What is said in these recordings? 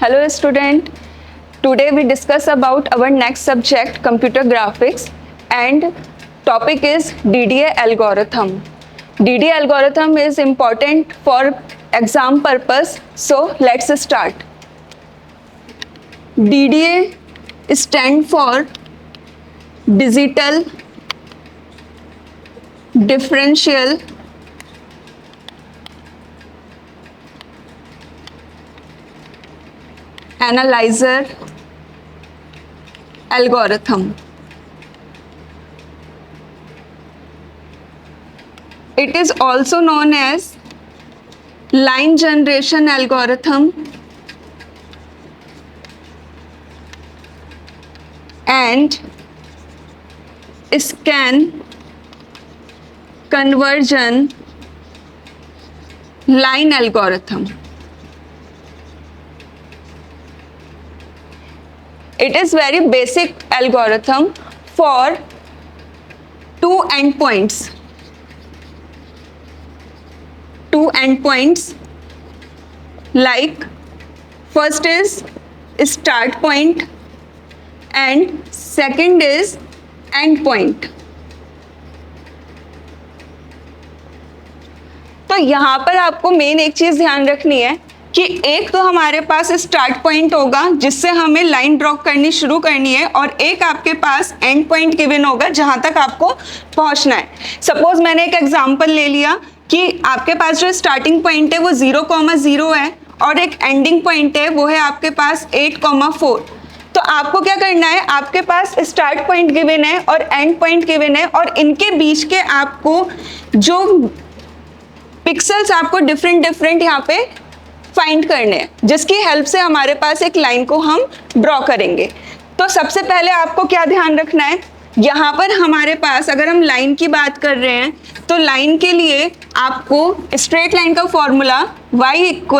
Hello student, today we discuss about our next subject computer graphics and topic is DDA algorithm. DDA algorithm is important for exam purpose, so let's start. DDA stand for Digital Differential Analyzer algorithm. It is also known as line generation algorithm and scan conversion line algorithm. It is very basic algorithm for two endpoints. Like first is start point and second is end point. तो यहाँ पर आपको main एक चीज ध्यान रखनी है कि एक तो हमारे पास स्टार्ट पॉइंट होगा जिससे हमें लाइन ड्रॉ करनी शुरू करनी है और एक आपके पास एंड पॉइंट गिवन होगा जहां तक आपको पहुंचना है. सपोज मैंने एक एग्जांपल ले लिया कि आपके पास जो स्टार्टिंग पॉइंट है वो 0,0 है और एक एंडिंग पॉइंट है वो है आपके पास 8,4. तो आपको क्या करना है, आपके पास स्टार्ट पॉइंट गिवन है और एंड पॉइंट गिवन है और इनके बीच के आपको जो पिक्सल्स आपको डिफरेंट यहाँ पे फाइंड करने हैं जिसकी हेल्प से हमारे पास एक लाइन को हम ड्रॉ करेंगे. तो सबसे पहले आपको क्या ध्यान रखना है, यहाँ पर हमारे पास अगर हम लाइन की बात कर रहे हैं तो लाइन के लिए आपको स्ट्रेट लाइन का formula y =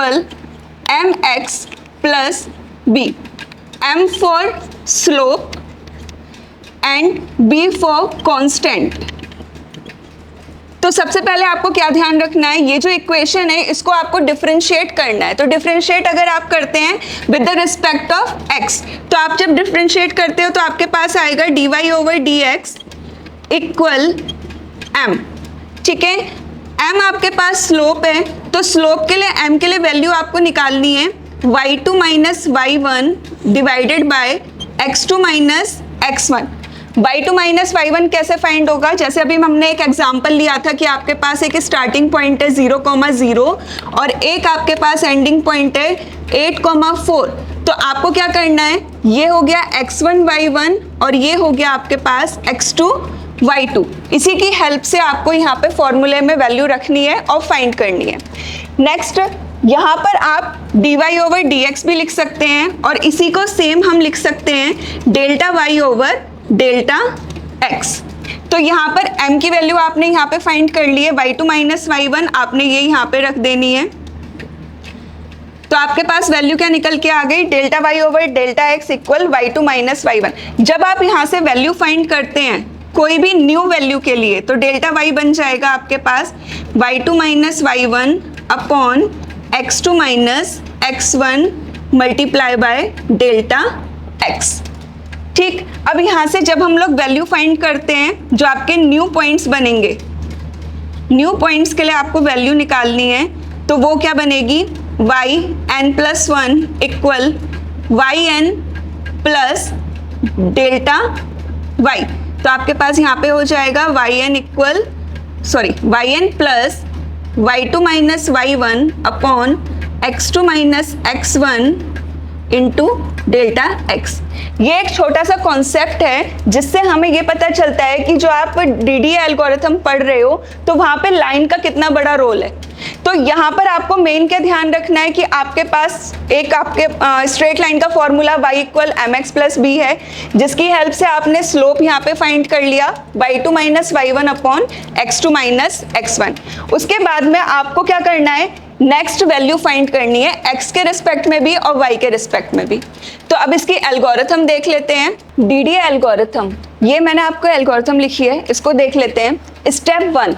mx + b, m for slope and b for constant. तो सबसे पहले आपको क्या ध्यान रखना है, ये जो इक्वेशन है इसको आपको डिफरेंशिएट करना है. तो डिफरेंशिएट अगर आप करते हैं with the respect of x, तो आप जब डिफरेंशिएट करते हो तो आपके पास आएगा dy/dx = m. ठीक है, m आपके पास स्लोप है तो स्लोप के लिए m के लिए वैल्यू आपको निकालनी है y2 - y1 divided by x2 - x1. y2 - y1 कैसे फाइंड होगा, जैसे अभी हमने एक एग्जांपल लिया था कि आपके पास एक स्टार्टिंग पॉइंट है 0,0 और एक आपके पास एंडिंग पॉइंट है 8,4. तो आपको क्या करना है, ये हो गया x1 y1 और ये हो गया आपके पास x2 y2. इसी की हेल्प से आपको यहाँ पे फॉर्मूले में वैल्यू रखनी है और फाइंड करनी है. नेक्स्ट यहाँ पर आप dy/dx भी लिख सकते हैं और इसी को सेम हम लिख सकते हैं Δy/Δx. तो यहाँ पर m की वैल्यू आपने यहाँ पे फाइंड कर ली है, y2 - y1 आपने ये यहाँ पे रख देनी है. तो आपके पास वैल्यू क्या निकल के आ गई, Δy/Δx = y2 - y1. जब आप यहाँ से वैल्यू फाइंड करते हैं कोई भी न्यू वैल्यू के लिए तो Δy बन जाएगा आपके पास y2 - y1 upon x2 - x1 multiply by Δx. ठीक, अब यहाँ से जब हम लोग वैल्यू फाइंड करते हैं जो आपके न्यू पॉइंट्स बनेंगे, न्यू पॉइंट्स के लिए आपको वैल्यू निकालनी है तो वो क्या बनेगी, yn + 1 = yn + Δy. तो आपके पास यहाँ पे हो जाएगा yn + y2 - y1 upon x2 - x1 into Δx. ये एक छोटा सा कॉन्सेप्ट है जिससे हमें ये पता चलता है कि जो आप DDA एल्गोरिथम पढ़ रहे हो तो वहाँ पे लाइन का कितना बड़ा रोल है. तो यहाँ पर आपको मेन क्या ध्यान रखना है कि आपके पास एक आपके स्ट्रेट लाइन का फॉर्मूला y = mx + b है जिसकी हेल्प से आपने स्लोप यहाँ पे फाइंड कर लिया y2 - y1 upon x2 - x1. उसके बाद में आपको क्या करना है, नेक्स्ट वैल्यू फाइंड करनी है x के रिस्पेक्ट में भी और y के रिस्पेक्ट में भी. तो अब इसकी एल्गोरिथम देख लेते हैं. DDA एल्गोरिथम, ये मैंने आपको एल्गोरिथम लिखी है, इसको देख लेते हैं. Step 1,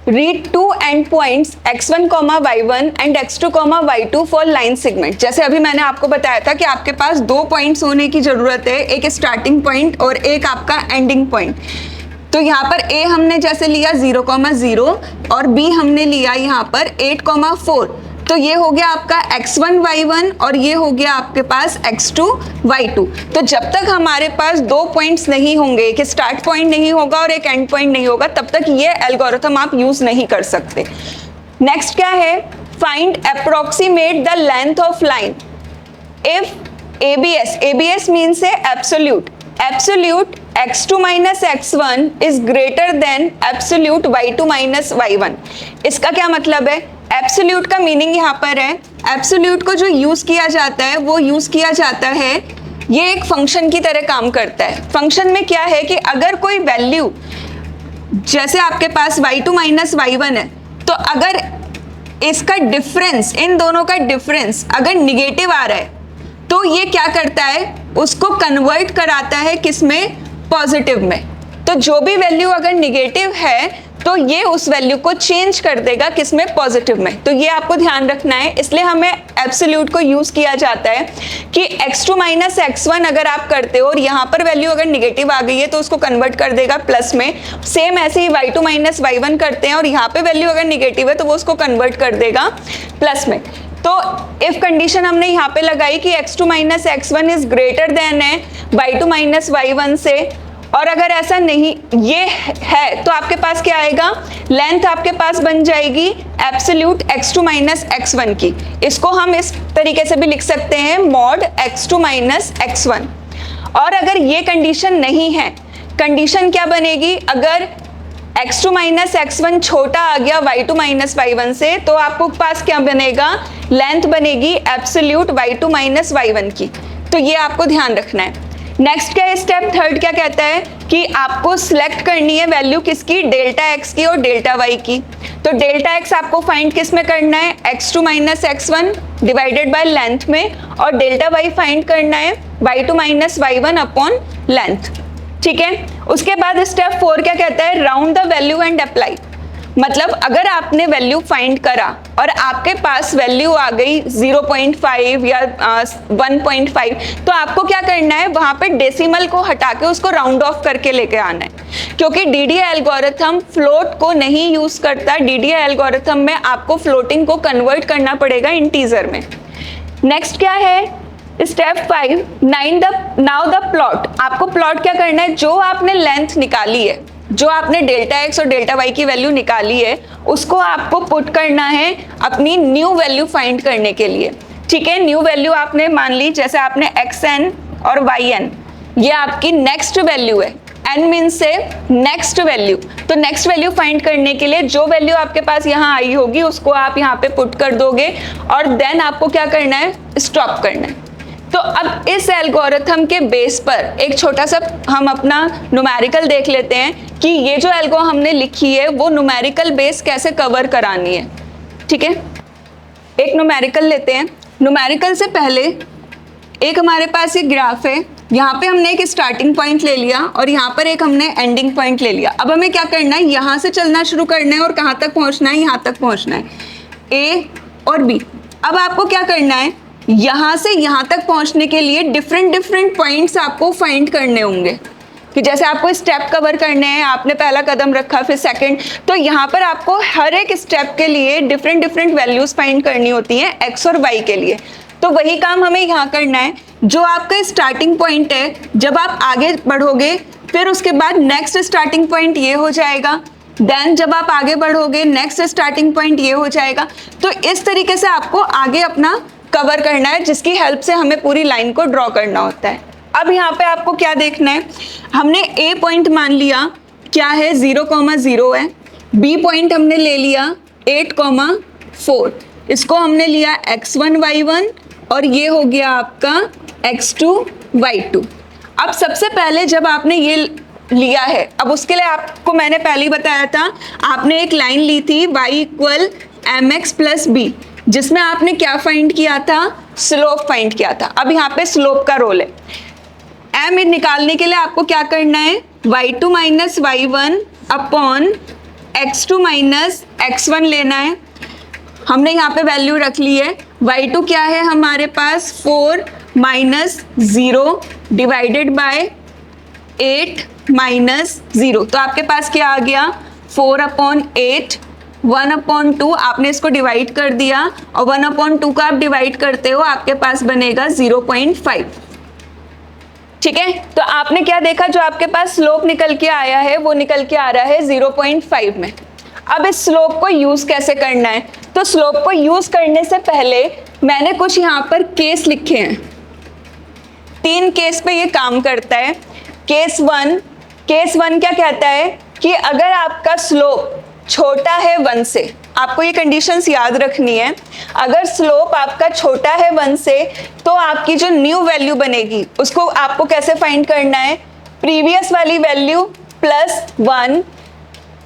read two end points x1, y1 and x2, y2 for line segment. जैसे अभी मैंने आपको बताया था कि आपके पास दो पॉइंट्स होने की जरूरत है, एक स्टार्टिंग पॉइंट और एक आपका एंडिंग पॉइंट। तो यहाँ पर a हमने जैसे लिया 0,0 और b हमने लिया यहाँ पर 8,4। तो ये हो गया आपका x1, y1 और ये हो गया आपके पास x2, y2। तो जब तक हमारे पास दो पॉइंट्स नहीं होंगे, एक स्टार्ट पॉइंट नहीं होगा और एक एंड पॉइंट नहीं होगा, तब तक ये एल्गोरिथम आप यूज नहीं कर सकते। नेक्स्ट क्या है, find approximate the length of line if ABS means है absolute x2 minus x1 is greater than absolute y2 minus y1। इसका क्या मतलब है, एब्सोल्यूट का मीनिंग यहाँ पर है, एब्सोल्यूट को जो यूज किया जाता है वो यूज किया जाता है, ये एक फंक्शन की तरह काम करता है। फंक्शन में क्या है कि अगर कोई वैल्यू, जैसे आपके पास y2 माइनस y1 है, तो अगर इसका डिफरेंस, इन दोनों का डिफरेंस अगर निगेटिव आ रहा है तो ये क्या करता है, उसको कन्वर्ट कराता है किसमें, पॉजिटिव में। तो जो भी वैल्यू अगर निगेटिव है तो ये उस वैल्यू को चेंज कर देगा किसमें, पॉजिटिव में। तो ये आपको ध्यान रखना है, इसलिए हमें एब्सोल्यूट को यूज किया जाता है कि x2 माइनस x1 अगर आप करते हो और यहाँ पर वैल्यू अगर निगेटिव आ गई है तो उसको कन्वर्ट कर देगा प्लस में। सेम ऐसे ही y2 माइनस y1 करते हैं और यहाँ पे वैल्यू अगर निगेटिव है तो वो उसको कन्वर्ट कर देगा प्लस में। तो इफ कंडीशन हमने यहाँ पे लगाई कि x2 minus x1 is greater than है y2 माइनस y1 से, और अगर ऐसा नहीं ये है तो आपके पास क्या आएगा, लेंथ आपके पास बन जाएगी एब्सोल्यूट x2 माइनस x1 की। इसको हम इस तरीके से भी लिख सकते हैं, मॉड x2 माइनस x1। और अगर ये कंडीशन नहीं है, कंडीशन क्या बनेगी, अगर x2 माइनस x1 छोटा आ गया y2 माइनस y1 से, तो आपको पास क्या बनेगा, लेंथ बनेगी एब्सोल्यूट y2 माइनस y1 की। तो ये आपको ध्यान रखना है। नेक्स्ट क्या है, स्टेप थर्ड क्या कहता है कि आपको सिलेक्ट करनी है वैल्यू किसकी, डेल्टा x की और डेल्टा y की। तो डेल्टा x आपको फाइंड किस में करना है, x2 minus x1 divided by length में, और डेल्टा y फाइंड करना है y2 minus y1 upon length. ठीक है, उसके बाद स्टेप 4 क्या कहता है, round the value and apply. मतलब अगर आपने वैल्यू फाइंड करा और आपके पास वैल्यू आ गई 0.5 या 1.5, तो आपको क्या करना है, वहां पे डेसिमल को हटा के उसको राउंड ऑफ करके लेके आना है, क्योंकि डीडीए एल्गोरिथम फ्लोट को नहीं यूज करता। डीडीए एल्गोरिथम में आपको फ्लोटिंग को कन्वर्ट करना पड़ेगा इंटीजर में। नेक्स्ट क्या है, स्टेप 5 नाउ द प्लॉट। आपको प्लॉट क्या करना है, जो आपने लेंथ निकाली है, जो आपने डेल्टा x और डेल्टा y की वैल्यू निकाली है, उसको आपको पुट करना है अपनी न्यू वैल्यू फाइंड करने के लिए। ठीक है, न्यू वैल्यू आपने मान ली, जैसे आपने xn और yn, ये आपकी नेक्स्ट वैल्यू है, n मीन से नेक्स्ट वैल्यू। तो नेक्स्ट वैल्यू फाइंड करने के लिए जो वैल्यू आपके पास यहाँ आई होगी उसको आप यहाँ पे पुट कर दोगे, और देन आपको क्या करना है, स्टॉप करना है। तो अब इस एल्गोरिथम के बेस पर एक छोटा सा हम अपना न्यूमेरिकल देख लेते हैं कि ये जो एल्गो हमने लिखी है वो न्यूमेरिकल बेस कैसे कवर करानी है। ठीक है, एक न्यूमेरिकल लेते हैं। न्यूमेरिकल से पहले एक हमारे पास एक ग्राफ है, यहाँ पे हमने एक स्टार्टिंग पॉइंट ले लिया और यहाँ पर एक हमने एंडिंग पॉइंट ले लिया। अब हमें क्या करना है, यहाँ से चलना शुरू करना है और कहाँ तक पहुँचना है, यहाँ तक पहुँचना है, A और B। अब आपको क्या करना है, यहाँ से यहाँ तक पहुँचने के लिए डिफरेंट पॉइंट्स आपको फाइंड करने होंगे, कि जैसे आपको स्टेप कवर करने हैं, आपने पहला कदम रखा फिर सेकंड, तो यहाँ पर आपको हर एक स्टेप के लिए डिफरेंट वैल्यूज फाइंड करनी होती हैं x और y के लिए। तो वही काम हमें यहाँ करना है। जो आपका स्टार्टिंग पॉइंट है, जब आप आगे बढ़ोगे फिर उसके बाद नेक्स्ट स्टार्टिंग पॉइंट ये हो जाएगा, देन जब आप आगे बढ़ोगे नेक्स्ट स्टार्टिंग पॉइंट ये हो जाएगा। तो इस तरीके से आपको आगे अपना कवर करना है, जिसकी हेल्प से हमें पूरी लाइन को ड्रॉ करना होता है। अब यहाँ पे आपको क्या देखना है, हमने A पॉइंट मान लिया क्या है, 0,0 है। B पॉइंट हमने ले लिया 8,4, इसको हमने लिया x1 y1 और ये हो गया आपका x2 y2। अब सबसे पहले जब आपने ये लिया है, अब उसके लिए आपको मैंने पहले ही बताया था, आपने एक लाइन ली थी y equal mx plus b, जिसमें आपने क्या फाइंड किया था, स्लोप फाइंड किया था। अब यहाँ पे स्लोप का रोल है, m निकालने के लिए आपको क्या करना है, y2 minus y1 upon x2 minus x1 लेना है। हमने यहाँ पे वैल्यू रख ली है। y2 क्या है हमारे पास 4 माइनस 0 डिवाइडेड बाय 8 माइनस 0। तो आपके पास क्या आ गया 4/8, 1/2 आपने इसको डिवाइड कर दिया और 1/2 का आप डिवाइड करते हो आपके पास बनेगा 0.5। ठीक है, तो आपने क्या देखा, जो आपके पास स्लोप निकल के आया है वो निकल के आ रहा है 0.5 में। अब इस स्लोप को यूज कैसे करना है, तो स्लोप को यूज करने से पहले मैंने कुछ यहाँ पर केस लिखे हैं। 3 केस पे ये काम करता है। केस वन क्या कहता है कि अगर आपका स्लोप छोटा है 1 से, आपको ये कंडीशंस याद रखनी है। अगर स्लोप आपका छोटा है 1 से तो आपकी जो न्यू वैल्यू बनेगी उसको आपको कैसे फाइंड करना है, प्रीवियस वाली वैल्यू प्लस 1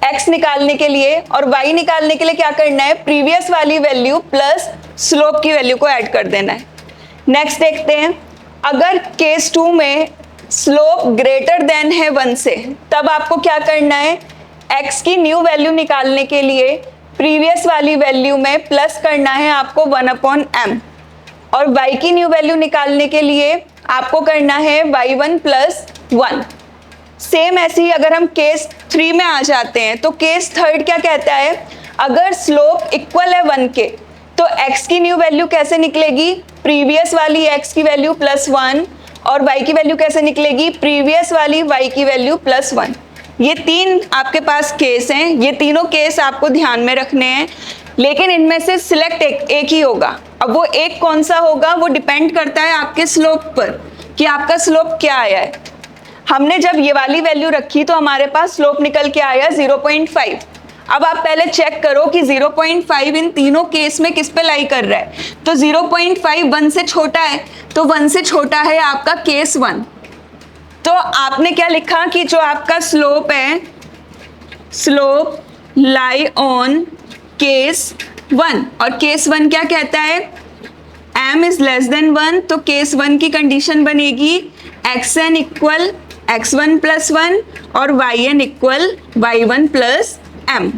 x निकालने के लिए, और y निकालने के लिए क्या करना है, प्रीवियस वाली वैल्यू प्लस स्लोप की वैल्यू को ऐड कर देना है। नेक्स्ट देखते हैं, अगर केस 2 में स्लोप ग्रेटर देन है 1 से, तब आपको क्या करना है, x की न्यू वैल्यू निकालने के लिए प्रीवियस वाली वैल्यू में प्लस करना है आपको 1/m, और y की न्यू वैल्यू निकालने के लिए आपको करना है y1 प्लस 1। सेम ऐसे ही अगर हम केस 3 में आ जाते हैं तो केस 3 क्या कहता है, अगर स्लोप इक्वल है 1 के तो x की न्यू वैल्यू कैसे निकलेगी, प्रीवियस वाली x की वैल्यू प्लस 1, और y की वैल्यू कैसे निकलेगी, प्रीवियस वाली y की वैल्यू प्लस 1। ये 3 आपके पास केस हैं, ये तीनों केस आपको ध्यान में रखने हैं, लेकिन इनमें से सिलेक्ट एक ही होगा। अब वो एक कौन सा होगा वो डिपेंड करता है आपके स्लोप पर कि आपका स्लोप क्या आया है। हमने जब ये वाली वैल्यू रखी तो हमारे पास स्लोप निकल के आया 0.5। अब आप पहले चेक करो कि 0.5 इन तीनों केस में किस पे लाई कर रहा है, तो 0.5 1 से छोटा है, तो 1 से छोटा है आपका केस 1। तो आपने क्या लिखा कि जो आपका स्लोप है, स्लोप लाई ऑन केस 1, और केस 1 क्या कहता है, m इज लेस देन 1, तो केस 1 की कंडीशन बनेगी xn इक्वल x1 प्लस 1 और yn equal y1 plus m।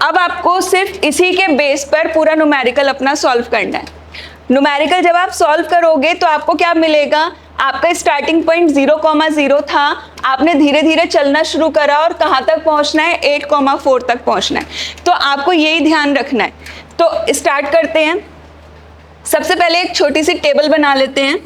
अब आपको सिर्फ इसी के बेस पर पूरा न्यूमेरिकल अपना सॉल्व करना है। न्यूमेरिकल जब आप सॉल्व करोगे तो आपको क्या मिलेगा, आपका स्टार्टिंग पॉइंट 0,0 था, आपने धीरे धीरे चलना शुरू करा और कहाँ तक पहुँचना है, 8,4 तक पहुँचना है। तो आपको यही ध्यान रखना है। तो स्टार्ट करते हैं। सबसे पहले एक छोटी सी टेबल बना लेते हैं।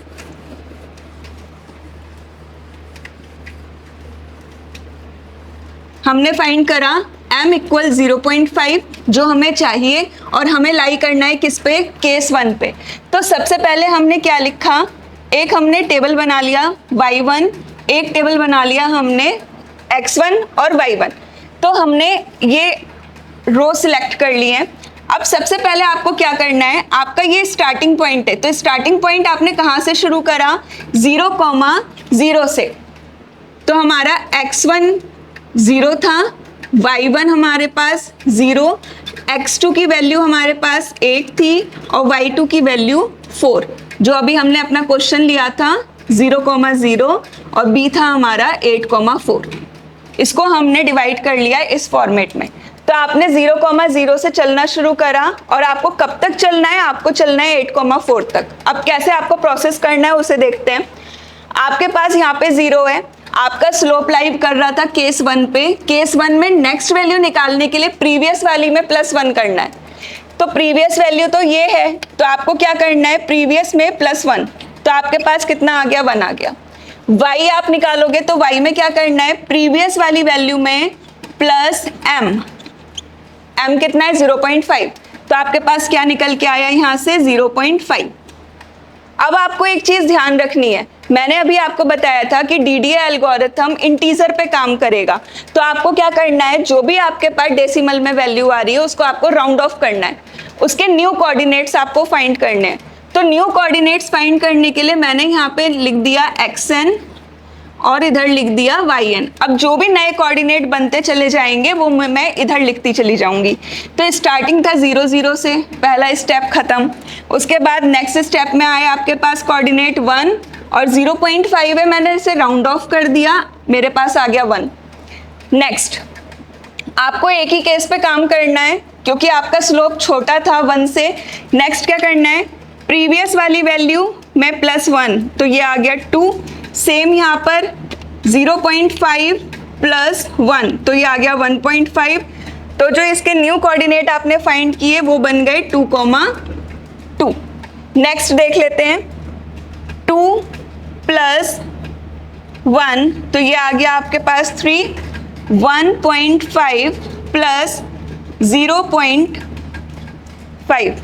हमने फाइंड करा m इक्वल 0.5 जो हमें चाहिए, और हमें लाई करना है किस पे, केस 1 पे। तो सबसे पहले हमने क्या लिखा, एक हमने टेबल बना लिया y1, एक टेबल बना लिया हमने x1 और y1। तो हमने ये रो सिलेक्ट कर लिए हैं। अब सबसे पहले आपको क्या करना है, आपका ये स्टार्टिंग पॉइंट है, तो स्टार्टिंग पॉइंट आपने कहाँ से शुरू करा, 0,0 से। तो हमारा x1 0 था, y1 हमारे पास 0, x2 की वैल्यू हमारे पास 8 थी और y2 की वैल्यू 4, जो अभी हमने अपना क्वेश्चन लिया था 0,0 और b था हमारा 8,4। इसको हमने डिवाइड कर लिया इस फॉर्मेट में। तो आपने 0,0 से चलना शुरू करा, और आपको कब तक चलना है, आपको चलना है 8,4 तक। अब कैसे आपको प्रोसेस करना है उसे देखते हैं। आपके पास यहाँ पे 0 है, आपका स्लोप लाई कर रहा था केस 1 पे। केस 1 में नेक्स्ट वैल्यू निकालने के लिए प्रीवियस वाली में +1 करना है। तो प्रीवियस वैल्यू तो ये है, तो आपको क्या करना है, प्रीवियस में +1, तो आपके पास कितना आ गया, 1 आ गया। y आप निकालोगे तो y में क्या करना है, प्रीवियस वाली वैल्यू में प्लस m कितना है, 0.5, तो आपके पास क्या निकल के आया यहाँ से, 0.5। अब आपको एक चीज ध्यान रखनी है, मैंने अभी आपको बताया था कि DDA एल्गोरिथम इंटीजर पे काम करेगा। तो आपको क्या करना है, जो भी आपके पास डेसिमल में वैल्यू आ रही है उसको आपको राउंड ऑफ करना है, उसके न्यू कोऑर्डिनेट्स आपको फाइंड करने हैं। तो न्यू कोऑर्डिनेट्स फाइंड करने के लिए मैंने यहाँ पे लिख दिया xn और इधर लिख दिया yn। अब जो भी नए कोऑर्डिनेट बनते चले जाएंगे वो मैं इधर लिखती चली जाऊंगी। तो स्टार्टिंग था 0 0 से, पहला स्टेप खत्म। उसके बाद नेक्स्ट स्टेप में आया आपके पास कोऑर्डिनेट 1 और 0.5 है, मैंने इसे राउंड ऑफ कर दिया, मेरे पास आ गया 1। नेक्स्ट आपको एक ही केस पे काम करना है क्योंकि आपका स्लोप छोटा था 1 से। नेक्स्ट क्या करना है, प्रीवियस वाली वैल्यू में +1 तो ये आ गया 2। सेम यहाँ पर 0.5 + 1 तो ये आ गया 1.5। तो जो इसके न्यू कोऑर्डिनेट आपने फाइंड किए वो बन गए 2,2। नेक्स्ट देख लेते हैं, 2 + 1 तो ये आ गया आपके पास 3। 1.5 + 0.5।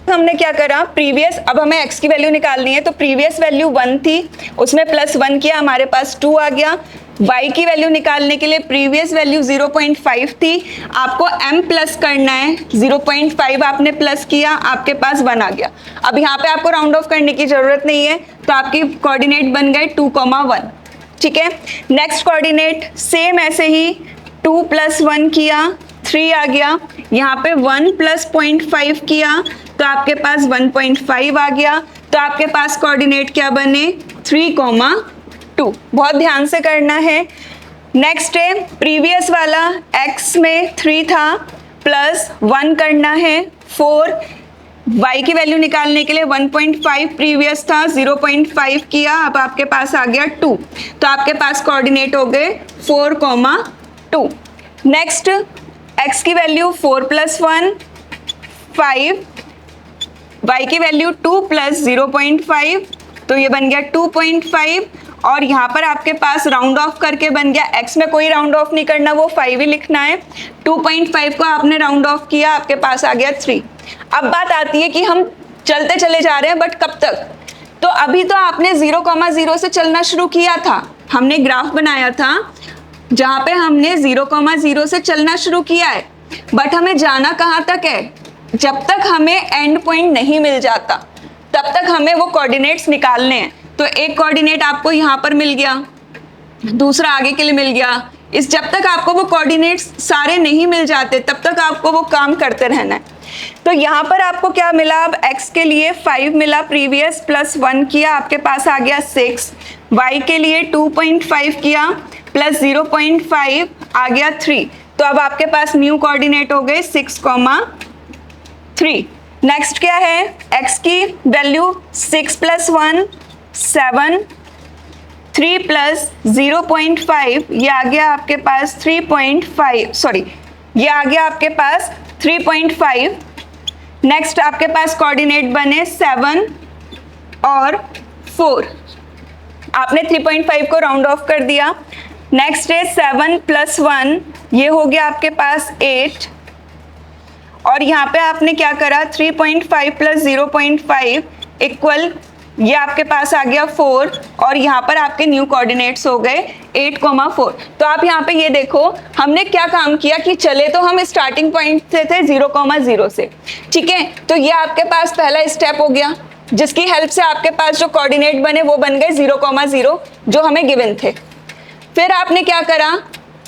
हमने क्या करा, प्रीवियस, अब हमें x की वैल्यू निकालनी है तो प्रीवियस वैल्यू 1 थी, उसमें +1 किया, हमारे पास 2 आ गया। y की वैल्यू निकालने के लिए प्रीवियस वैल्यू 0.5 थी, आपको m प्लस करना है, 0.5 आपने प्लस किया, आपके पास 1 आ गया। अब यहाँ पे आपको राउंड ऑफ करने की जरूरत नहीं है तो आपकी कोऑर्डिनेट बन गए 2,1। ठीक है, नेक्स्ट कोऑर्डिनेट सेम ऐसे ही 2 + 1 किया, 3 आ गया। यहाँ पे 1 + 0.5 किया तो आपके पास 1.5 आ गया। तो आपके पास कोऑर्डिनेट क्या बने, 3,2। बहुत ध्यान से करना है। नेक्स्ट है प्रीवियस वाला, x में 3 था, +1 करना है 4। y की वैल्यू निकालने के लिए 1.5 प्रीवियस था, 0.5 किया, अब आपके पास आ गया 2। तो आपके पास कोऑर्डिनेट हो गए 4,2। नेक्स्ट x की वैल्यू 4 + 1 5, y की वैल्यू 2 + 0.5 तो ये बन गया 2.5। और यहाँ पर आपके पास राउंड ऑफ करके बन गया, x में कोई राउंड ऑफ नहीं करना, वो 5 ही लिखना है। 2.5 को आपने राउंड ऑफ किया, आपके पास आ गया 3। अब बात आती है कि हम चलते चले जा रहे हैं, बट कब तक। तो अभी तो आपने 0,0 से चलना शुरू किया था, हमने ग्राफ बनाया था जहाँ पे हमने 0,0 से चलना शुरू किया है, बट हमें जाना कहाँ तक है, जब तक हमें एंड पॉइंट नहीं मिल जाता तब तक हमें वो कोऑर्डिनेट्स निकालने हैं। तो एक कोऑर्डिनेट आपको यहाँ पर मिल गया, दूसरा आगे के लिए मिल गया। इस जब तक आपको वो कोऑर्डिनेट्स सारे नहीं मिल जाते तब तक आपको वो काम करते रहना है। तो यहाँ पर आपको क्या मिला, अब x के लिए 5 मिला प्रीवियस, +1 किया, आपके पास आ गया 6। y के लिए 2.5 किया, +0.5 आ गया 3। तो अब आपके पास न्यू कोऑर्डिनेट हो गए 6,3। नेक्स्ट क्या है, x की वैल्यू 6 + 1 7, 3 + 0.5 ये आ गया आपके पास 3.5, सॉरी ये आ गया आपके पास 3.5। नेक्स्ट आपके पास कोऑर्डिनेट बने 7 और 4, आपने 3.5 को राउंड ऑफ कर दिया। नेक्स्ट है 7 + 1 ये हो गया आपके पास 8। और यहाँ पे आपने क्या करा, 3.5 + 0.5 = ये आपके पास आ गया 4। और यहाँ पर आपके न्यू कोऑर्डिनेट्स हो गए 8,4। तो आप यहाँ पे ये देखो हमने क्या काम किया कि चले तो हम स्टार्टिंग पॉइंट से थे 0,0 से। ठीक है, तो ये आपके पास पहला स्टेप हो गया जिसकी हेल्प से आपके पास जो कोऑर्डिनेट बने वो बन गए 0,0 जो हमें गिवन थे। फिर आपने क्या करा,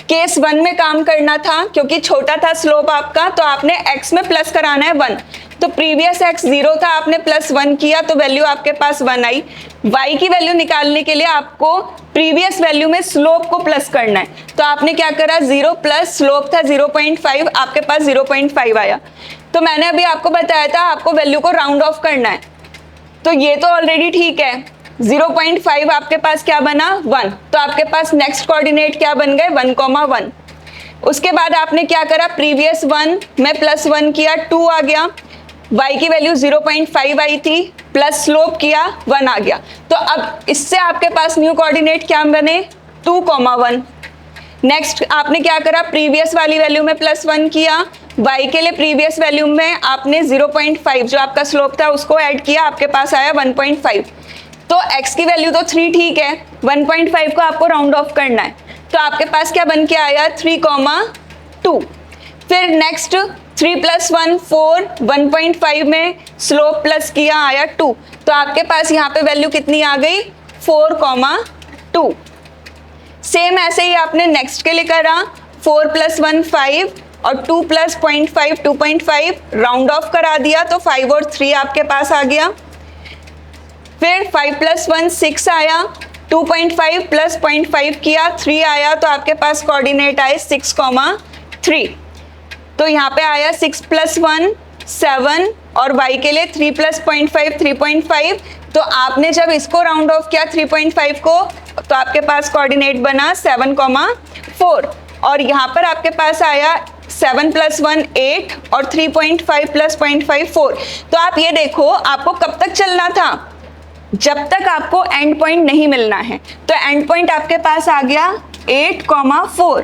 केस 1 में काम करना था क्योंकि छोटा था स्लोप आपका, तो आपने x में प्लस कराना है 1। तो प्रीवियस x 0 था, आपने +1 किया तो वैल्यू आपके पास 1 आई। y की वैल्यू निकालने के लिए आपको प्रीवियस वैल्यू में स्लोप को प्लस करना है, तो आपने क्या करा, 0 प्लस स्लोप था 0.5, आपके पास 0.5 आया। तो मैंने अभी आपको बताया था आपको वैल्यू को राउंड ऑफ करना है, तो ये तो ऑलरेडी ठीक है। 0.5 आपके पास क्या बना, 1। तो आपके पास नेक्स्ट कोऑर्डिनेट क्या बन गए, 1,1। उसके बाद आपने क्या करा, प्रीवियस 1 में +1 किया, 2 आ गया। y की वैल्यू 0.5 आई थी, प्लस स्लोप किया, 1 आ गया। तो अब इससे आपके पास न्यू कोऑर्डिनेट क्या बने, 2,1। नेक्स्ट आपने क्या करा, प्रीवियस वाली वैल्यू में +1 किया, y के लिए प्रीवियस वैल्यू में आपने 0.5 जो आपका स्लोप था उसको ऐड किया, आपके पास आया 1.5। तो x की वैल्यू तो 3 ठीक है, 1.5 को आपको राउंड ऑफ करना है, तो आपके पास क्या बन के आया, 3,2। फिर नेक्स्ट 3 + 1 4, 1.5 में स्लोप प्लस किया आया 2। तो आपके पास यहाँ पे वैल्यू कितनी आ गई, 4,2। सेम ऐसे ही आपने नेक्स्ट के लिए करा, 4 + 1 5 और 2 + 0.5 2.5 राउंड ऑफ करा दिया, तो 5 और 3 आपके पास आ गया। फिर 5 + 1 6 आया, 2.5 + 0.5 किया, 3 आया, तो आपके पास कोऑर्डिनेट आए 6,3। 3। तो यहाँ पे आया 6 + 1 7 और y के लिए 3 + 0.5 3.5। तो आपने जब इसको राउंड ऑफ किया 3.5 को, तो आपके पास कोऑर्डिनेट बना 7,4 और यहाँ पर आपके पास आया 7 + 1 8 और 3.5 + 0.5 4। तो आप ये देखो आपको कब तक चलना था, जब तक आपको एंड पॉइंट नहीं मिलना है। तो एंड पॉइंट आपके पास आ गया 8,4।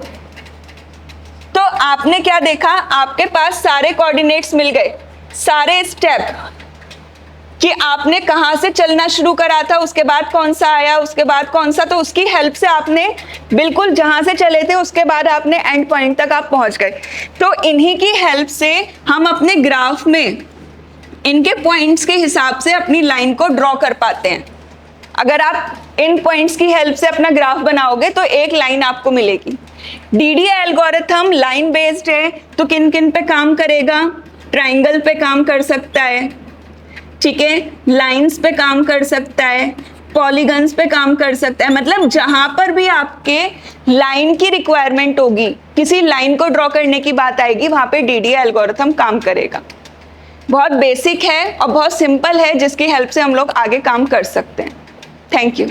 तो आपने क्या देखा, आपके पास सारे कोऑर्डिनेट्स मिल गए, सारे स्टेप कि आपने कहां से चलना शुरू करा था, उसके बाद कौन सा आया, उसके बाद कौन सा। तो उसकी हेल्प से आपने बिल्कुल जहां से चले थे उसके बाद आपने एंड पॉइंट तक आप पहुंच गए। तो इन्हीं की हेल्प से हम अपने ग्राफ में इनके पॉइंट्स के हिसाब से अपनी लाइन को ड्रॉ कर पाते हैं। अगर आप इन पॉइंट्स की हेल्प से अपना ग्राफ बनाओगे तो एक लाइन आपको मिलेगी। डीडीए एल्गोरिथम लाइन बेस्ड है, तो किन किन पे काम करेगा, ट्राइंगल पे काम कर सकता है, ठीक है, लाइंस पे काम कर सकता है, पॉलीगन्स पे काम कर सकता है। मतलब जहां पर भी आपके लाइन की रिक्वायरमेंट होगी, किसी लाइन को ड्रॉ करने की बात आएगी, वहां पे डीडीए एल्गोरिथम काम करेगा। बहुत बेसिक है और बहुत सिंपल है, जिसकी हेल्प से हम लोग आगे काम कर सकते हैं। Thank you.